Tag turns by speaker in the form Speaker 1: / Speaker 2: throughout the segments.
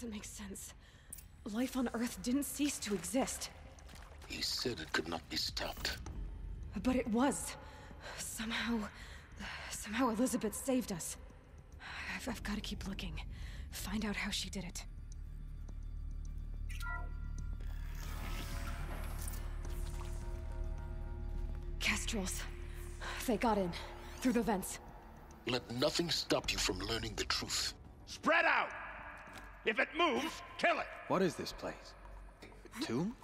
Speaker 1: doesn't make sense. Life on Earth didn't cease to exist.
Speaker 2: He said it could not be stopped.
Speaker 1: But it was. Somehow Elizabeth saved us. I've got to keep looking. Find out how she did it. Kestrels. They got in. Through the vents.
Speaker 2: Let nothing stop you from learning the truth.
Speaker 3: Spread out! If it moves, kill it!
Speaker 4: What is this place? A tomb?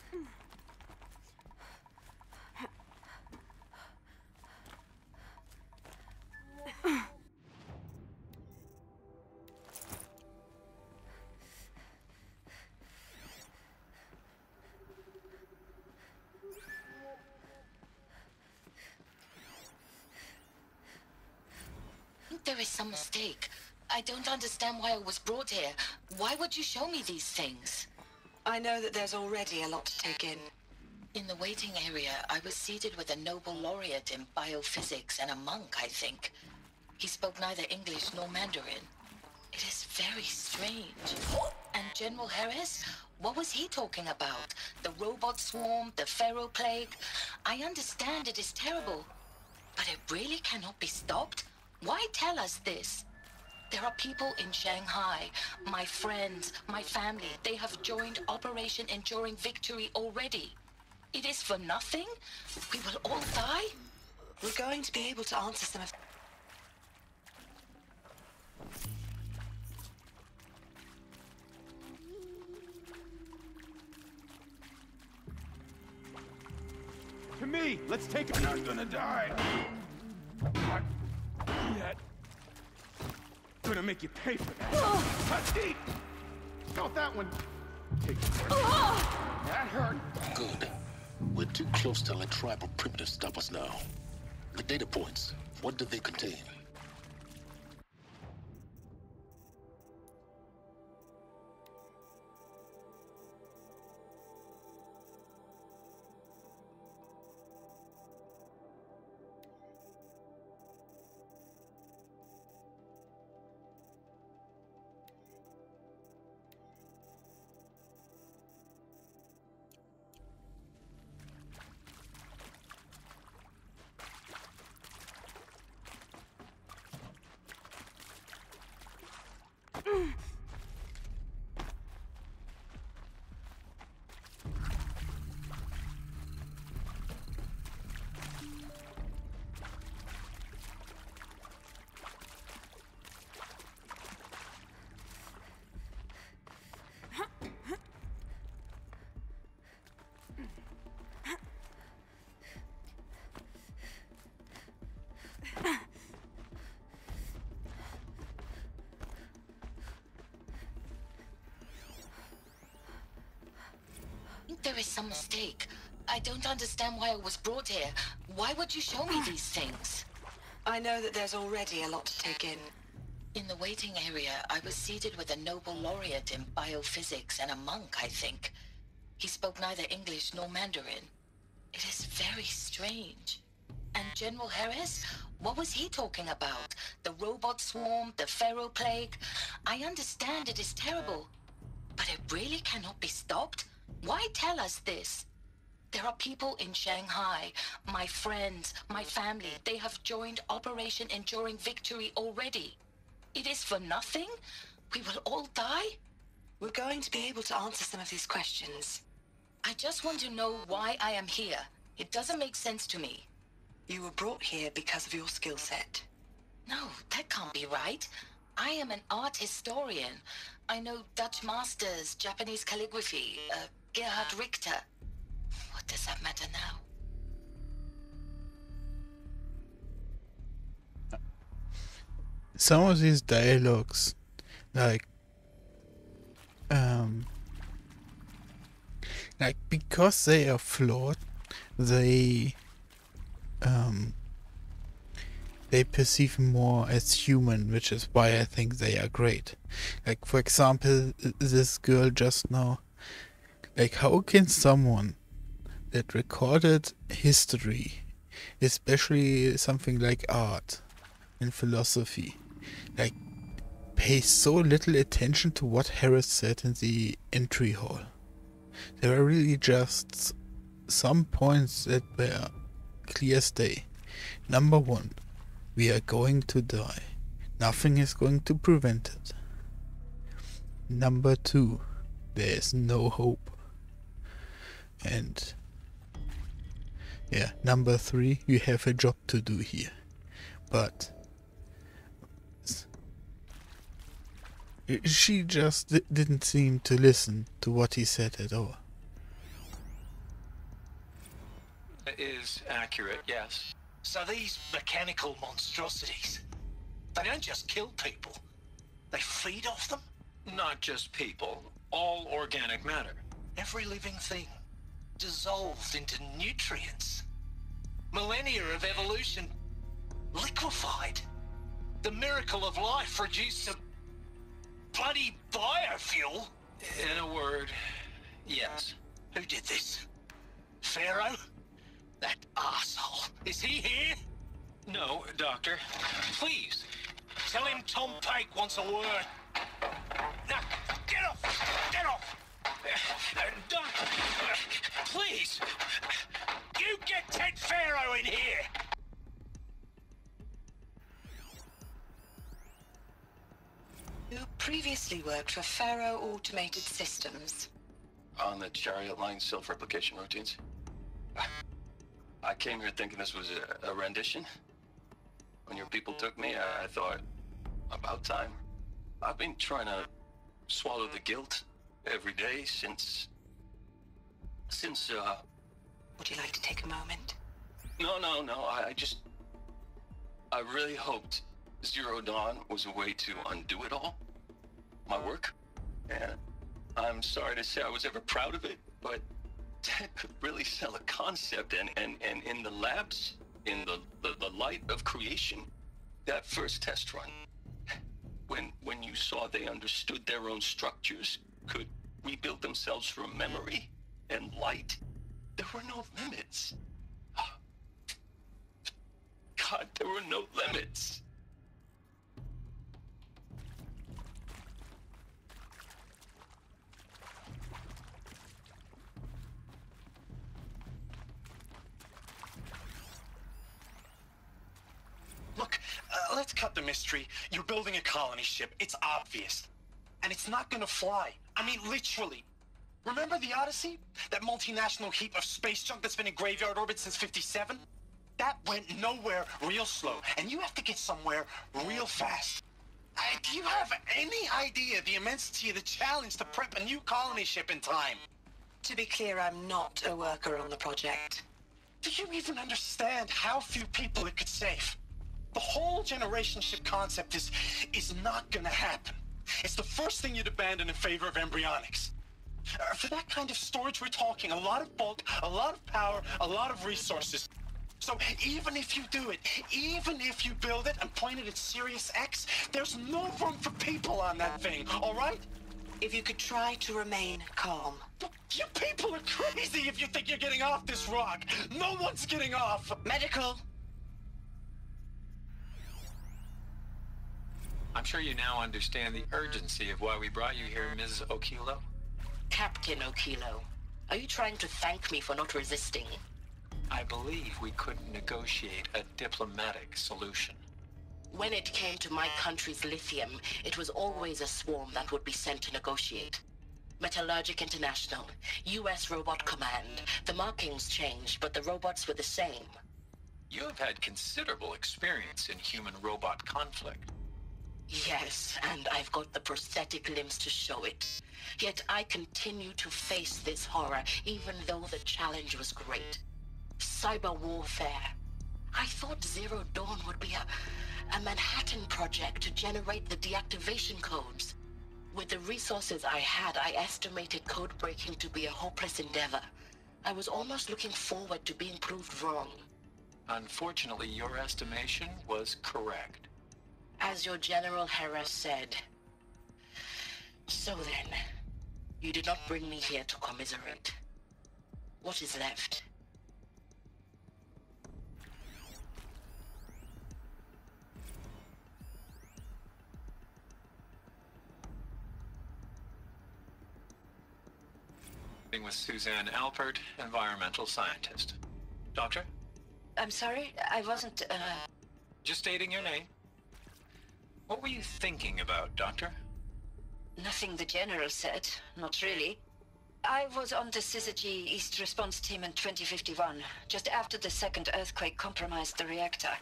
Speaker 5: There is some mistake. I don't understand why I was brought here. Why would you show me these things?
Speaker 6: I know that there's already a lot to take in.
Speaker 5: In the waiting area, I was seated with a Nobel laureate in biophysics and a monk, I think. He spoke neither English nor Mandarin. It is very strange. And General Harris? What was he talking about? The robot swarm, the Pharaoh plague? I understand it is terrible, but it really cannot be stopped? Why tell us this? There are people in Shanghai, my friends, my family. They have joined Operation Enduring Victory already. It is for nothing? We will all die?
Speaker 6: We're going to be able to answer some of...
Speaker 3: To me! Let's take it! You're not gonna die! Not yet. Gonna make you pay for that. Husky! Felt that one. Take it. That hurt.
Speaker 2: Good. We're too close to let tribal primitives stop us now. The data points, what do they contain?
Speaker 5: There is some mistake. I don't understand why I was brought here. Why would you show me these things?
Speaker 6: I know that there's already a lot to take in.
Speaker 5: In the waiting area, I was seated with a Nobel laureate in biophysics and a monk, I think. He spoke neither English nor Mandarin. It is very strange. And General Harris? What was he talking about? The robot swarm, the Pharaoh plague? I understand it is terrible, but it really cannot be stopped? Why tell us this? There are people in Shanghai, my friends, my family. They have joined Operation Enduring Victory already. It is for nothing? We will all die?
Speaker 6: We're going to be able to answer some of these questions.
Speaker 5: I just want to know why I am here. It doesn't make sense to me.
Speaker 6: You were brought here because of your skill set.
Speaker 5: No, that can't be right. I am an art historian. I know Dutch masters, Japanese calligraphy, Gerhard Richter. What does that matter now?
Speaker 7: Some of these dialogues, like because they are flawed, they perceive more as human, which is why I think they are great. Like, for example, this girl just now. Like, how can someone that recorded history, especially something like art and philosophy, like, pay so little attention to what Harris said in the entry hall. There were really just some points that were clear as day. Number one, we are going to die. Nothing is going to prevent it. Number two, there is no hope. And yeah, number three, you have a job to do here. But she just didn't seem to listen to what he said at all.
Speaker 4: That is accurate, yes.
Speaker 8: So these mechanical monstrosities, they don't just kill people, they feed off them?
Speaker 4: Not just people, all organic matter.
Speaker 8: Every living thing, dissolved into nutrients. Millennia of evolution, liquefied. The miracle of life reduced to bloody biofuel.
Speaker 4: In a word, yes.
Speaker 8: Who did this? Pharaoh? That arsehole. Is he here?
Speaker 4: No, Doctor.
Speaker 8: Please, tell him Tom Pake wants a word. Now, get off! Get off! Doctor, please! You get Ted Pharaoh in here!
Speaker 6: You previously worked for Pharaoh Automated Systems.
Speaker 9: On the chariot line self-replication routines. I came here thinking this was a rendition. When your people took me, I thought, about time. I've been trying to swallow the guilt every day since...
Speaker 6: Would you like to take a moment?
Speaker 9: No, I really hoped Zero Dawn was a way to undo it all. My work. And I'm sorry to say I was ever proud of it, but Ted could really sell a concept, and in the labs, in the light of creation, that first test run, when you saw they understood their own structures, could rebuild themselves from memory and light, there were no limits. God, there were no limits.
Speaker 8: Look, let's cut the mystery. You're building a colony ship. It's obvious. And it's not gonna fly. I mean, literally. Remember the Odyssey? That multinational heap of space junk that's been in graveyard orbit since '57? That went nowhere real slow. And you have to get somewhere real fast. Do you have any idea the immensity of the challenge to prep a new colony ship in time?
Speaker 6: To be clear, I'm not a worker on the project.
Speaker 8: Do you even understand how few people it could save? The whole generation ship concept is not gonna happen. It's the first thing you'd abandon in favor of embryonics. For that kind of storage, we're talking a lot of bulk, a lot of power, a lot of resources. So even if you do it, even if you build it and point it at Sirius X, there's no room for people on that thing, all right?
Speaker 6: If you could try to remain calm.
Speaker 8: Look, you people are crazy if you think you're getting off this rock. No one's getting off.
Speaker 6: Medical.
Speaker 4: I'm sure you now understand the urgency of why we brought you here, Ms. Okilo.
Speaker 5: Captain Okilo, are you trying to thank me for not resisting?
Speaker 4: I believe we couldn't negotiate a diplomatic solution.
Speaker 5: When it came to my country's lithium, it was always a swarm that would be sent to negotiate. Metallurgic International, US Robot Command. The markings changed, but the robots were the same.
Speaker 4: You have had considerable experience in human-robot conflict.
Speaker 5: Yes, and I've got the prosthetic limbs to show it. Yet I continue to face this horror, even though the challenge was great. Cyber warfare. I thought Zero Dawn would be a Manhattan project to generate the deactivation codes. With the resources I had, I estimated code breaking to be a hopeless endeavor. I was almost looking forward to being proved wrong.
Speaker 4: Unfortunately, your estimation was correct.
Speaker 5: As your General Hera said. So then, you did not bring me here to commiserate. What is left?
Speaker 4: With Suzanne Alpert, environmental scientist. Doctor?
Speaker 6: I'm sorry, I wasn't,
Speaker 4: Just stating your name. What were you thinking about, Doctor?
Speaker 6: Nothing the General said. Not really. I was on the Syzygy East Response Team in 2051, just after the second earthquake compromised the reactor.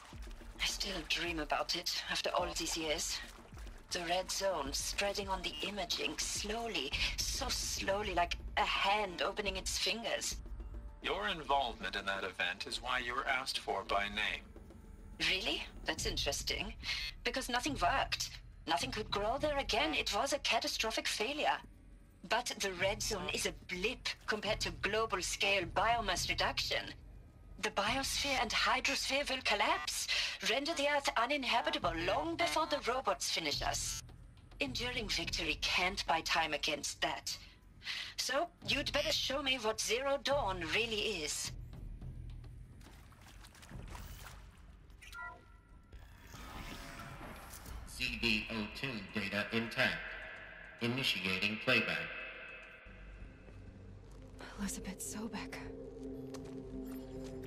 Speaker 6: I still dream about it, after all these years. The red zone spreading on the imaging, slowly, so slowly, like a hand opening its fingers.
Speaker 4: Your involvement in that event is why you were asked for by name.
Speaker 6: Really? That's interesting. Because nothing worked. Nothing could grow there again. It was a catastrophic failure. But the red zone is a blip compared to global-scale biomass reduction. The biosphere and hydrosphere will collapse, render the Earth uninhabitable long before the robots finish us. Enduring victory can't buy time against that. So, you'd better show me what Zero Dawn really is.
Speaker 10: CD02 data intact. Initiating playback.
Speaker 1: Elizabeth Sobek.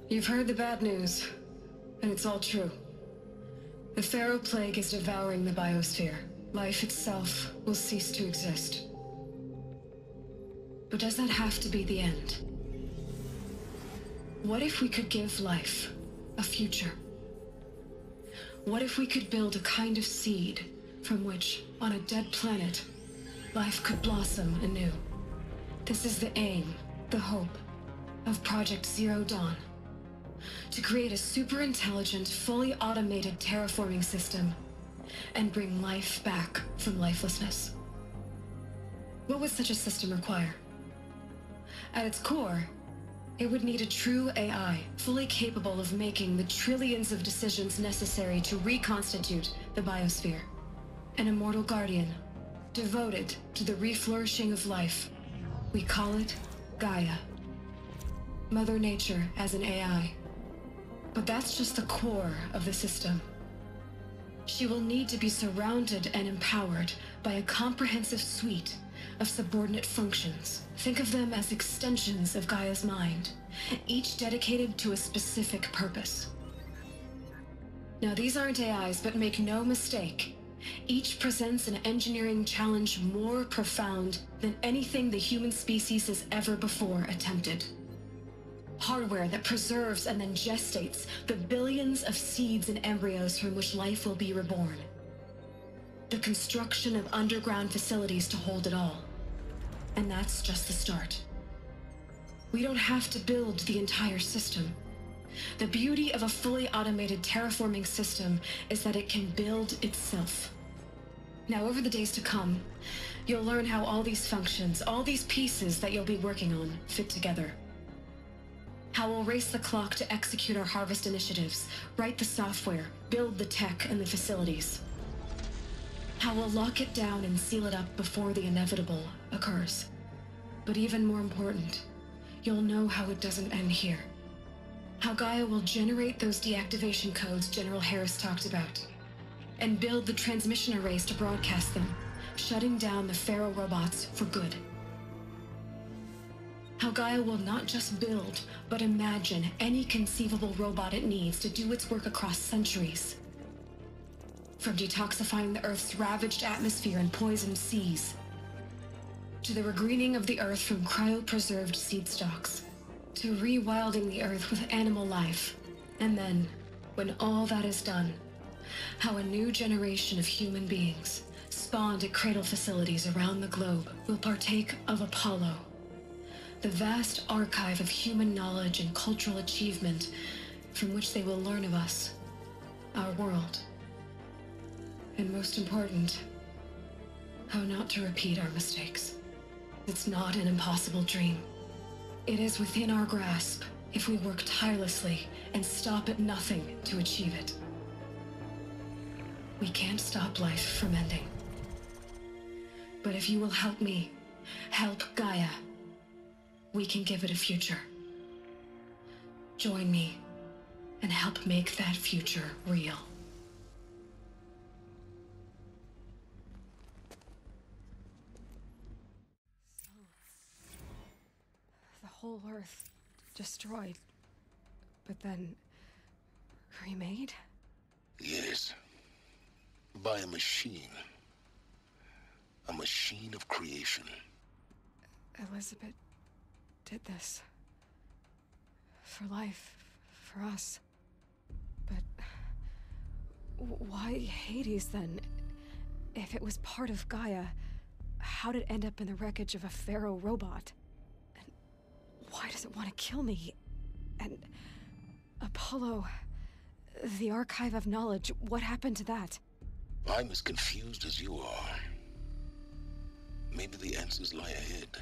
Speaker 11: You've heard the bad news, and it's all true. The Pharaoh Plague is devouring the biosphere. Life itself will cease to exist. But does that have to be the end? What if we could give life a future? What if we could build a kind of seed from which, on a dead planet, life could blossom anew? This is the aim, the hope, of Project Zero Dawn. To create a super-intelligent, fully automated terraforming system and bring life back from lifelessness. What would such a system require? At its core, it would need a true AI, fully capable of making the trillions of decisions necessary to reconstitute the biosphere. An immortal guardian, devoted to the reflourishing of life. We call it Gaia. Mother Nature as an AI. But that's just the core of the system. She will need to be surrounded and empowered by a comprehensive suite of subordinate functions. Think of them as extensions of Gaia's mind, each dedicated to a specific purpose. Now, these aren't AIs, but make no mistake, each presents an engineering challenge more profound than anything the human species has ever before attempted. Hardware that preserves and then gestates the billions of seeds and embryos from which life will be reborn. The construction of underground facilities to hold it all. And that's just the start. We don't have to build the entire system. The beauty of a fully automated terraforming system is that it can build itself. Now, over the days to come, you'll learn how all these functions, all these pieces that you'll be working on, fit together. How we'll race the clock to execute our harvest initiatives, write the software, build the tech and the facilities. How we'll lock it down and seal it up before the inevitable occurs. But even more important, you'll know how it doesn't end here. How Gaia will generate those deactivation codes General Harris talked about, and build the transmission arrays to broadcast them, shutting down the Pharaoh robots for good. How Gaia will not just build, but imagine any conceivable robot it needs to do its work across centuries. From detoxifying the Earth's ravaged atmosphere and poisoned seas, to the regreening of the Earth from cryopreserved seed stalks, to rewilding the Earth with animal life. And then, when all that is done, how a new generation of human beings, spawned at cradle facilities around the globe, will partake of Apollo, the vast archive of human knowledge and cultural achievement from which they will learn of us, our world. And most important, how not to repeat our mistakes. It's not an impossible dream. It is within our grasp if we work tirelessly and stop at nothing to achieve it. We can't stop life from ending. But if you will help me, help Gaia, we can give it a future. Join me and help make that future real.
Speaker 1: whole Earth destroyed, but then remade?
Speaker 2: Yes. By a machine. A machine of creation.
Speaker 1: Elizabeth did this. For life, for us. But why Hades then? If it was part of Gaia, how'd it end up in the wreckage of a Pharaoh robot? And why does it want to kill me? And Apollo, the Archive of Knowledge, what happened to that?
Speaker 2: I'm as confused as you are. Maybe the answers lie ahead.